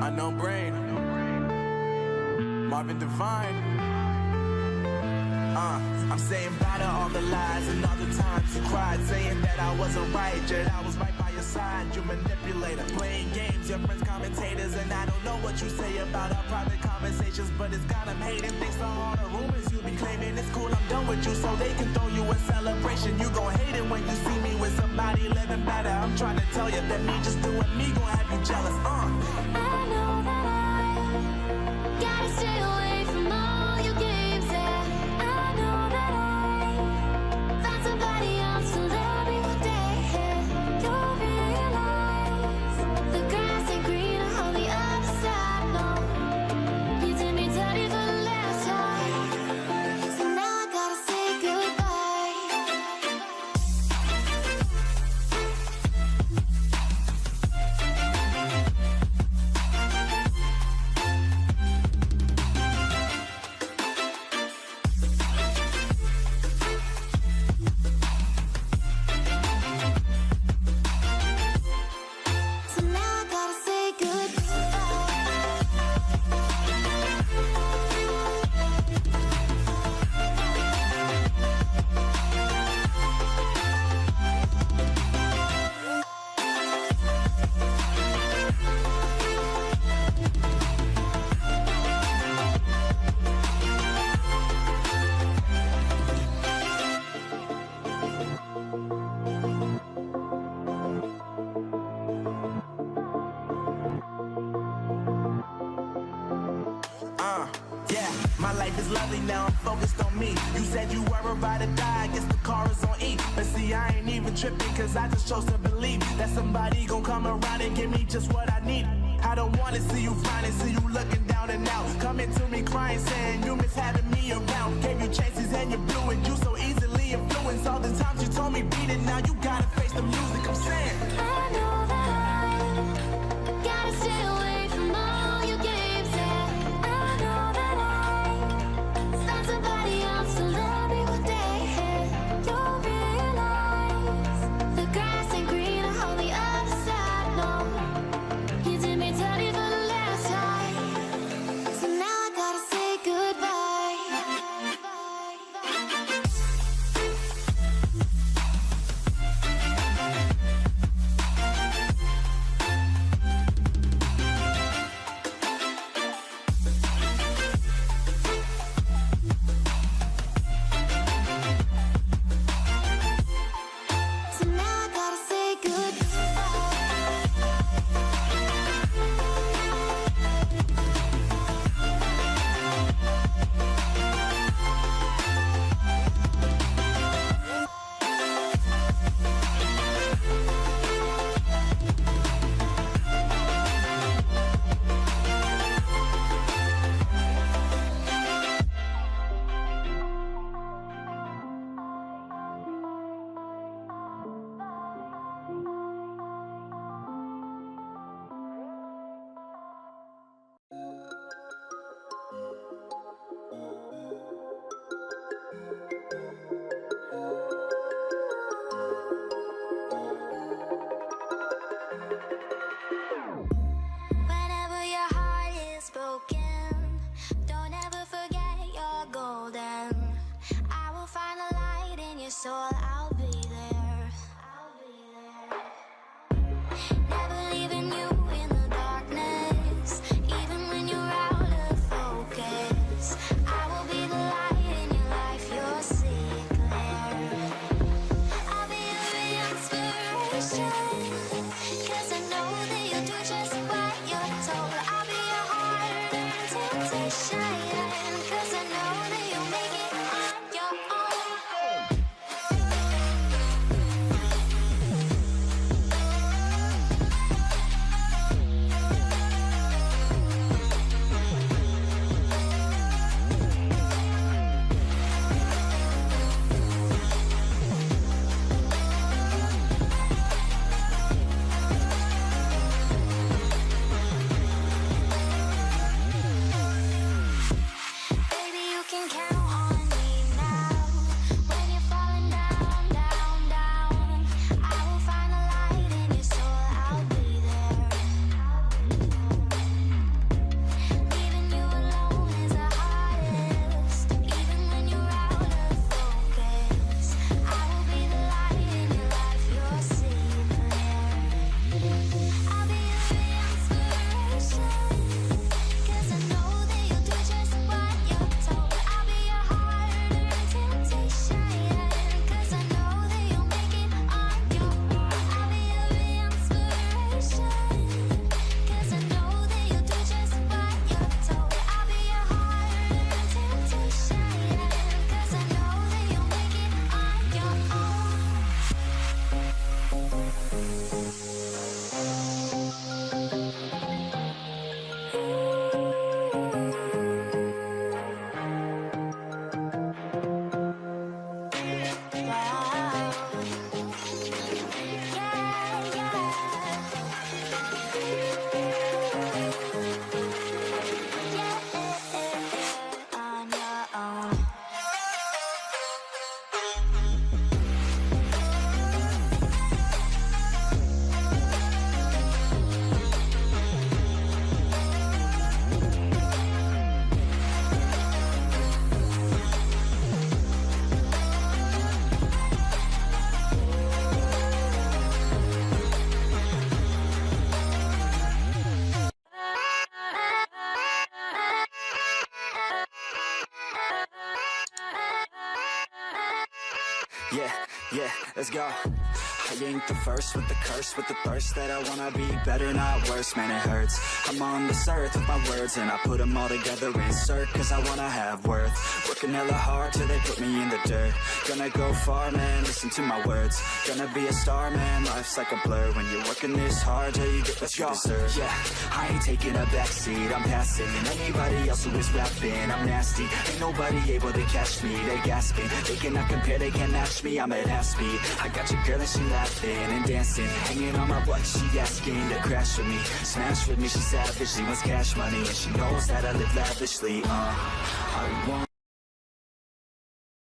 Unknown Brain, Marvin Devine. I'm saying bye to all the lies and all the times you cried, saying that I wasn't right, yet I was right by your side. You manipulator, playing games, your friends commentators, and I don't know what you say about our private conversations, but it's got them hating. Thanks to all the rumors you be claiming. It's cool, I'm done with you, so they can throw you a celebration. You gon' hate it when you see me with somebody living better. I'm trying to tell you that me just doing me gon' have you jealous. I know that I gotta stay away from all your games, yeah. I know that I found somebody else to love me one day. You'll realize the grass ain't greener on the other side, no. You did me dirty for the last time, so now I gotta say goodbye. So now I gotta say goodbye. Yeah, my life is lovely now, I'm focused on me. You said you were about to die, I guess the car is on E. But see, I ain't even tripping, cause I just chose to believe that somebody gon' come around and give me just what I need. I don't wanna see you finding, see you looking down and out, coming to me crying, saying you miss having me around. Gave you chances and you blew it, you so easily influenced. All the times you told me beat it, now you gotta face the music. I'm saying I know that I gotta stay away from all your games, yeah. I know that I found somebody else to love me one day. You'll realize the grass ain't greener on the other side, no. You did me dirty for the last time, so now I gotta say goodbye. So now I gotta say goodbye. Whenever your heart is broken, don't ever forget you're golden. I will find a light in your soul, I'll be there. Never leaving you in the darkness, even when you're out of focus. I will be the light in your life, you'll see it clear. I'll be your inspiration, 'cause I know that you'll do just what you're told. I'll be your heart and temptation, 'cause I know that you'll make it on your own. Yeah, let's go. I ain't the first with the curse, with the thirst that I wanna be better, not worse, man it hurts. I'm on this earth with my words and I put them all together, insert, cause I wanna have worth. Working hella hard till they put me in the dirt. Gonna go far, man, listen to my words. Gonna be a star, man, life's like a blur. When you're working this hard till you get what you deserve. Yeah, I ain't taking a backseat, I'm passing anybody else who is rapping. I'm nasty, ain't nobody able to catch me. They gasping, they cannot compare, they can't match me. I'm at half speed, I got your girl and she laughing and dancing, hanging on my butt, she asking to crash with me, smash with me, she savage, she wants cash money, and she knows that I live lavishly, I won't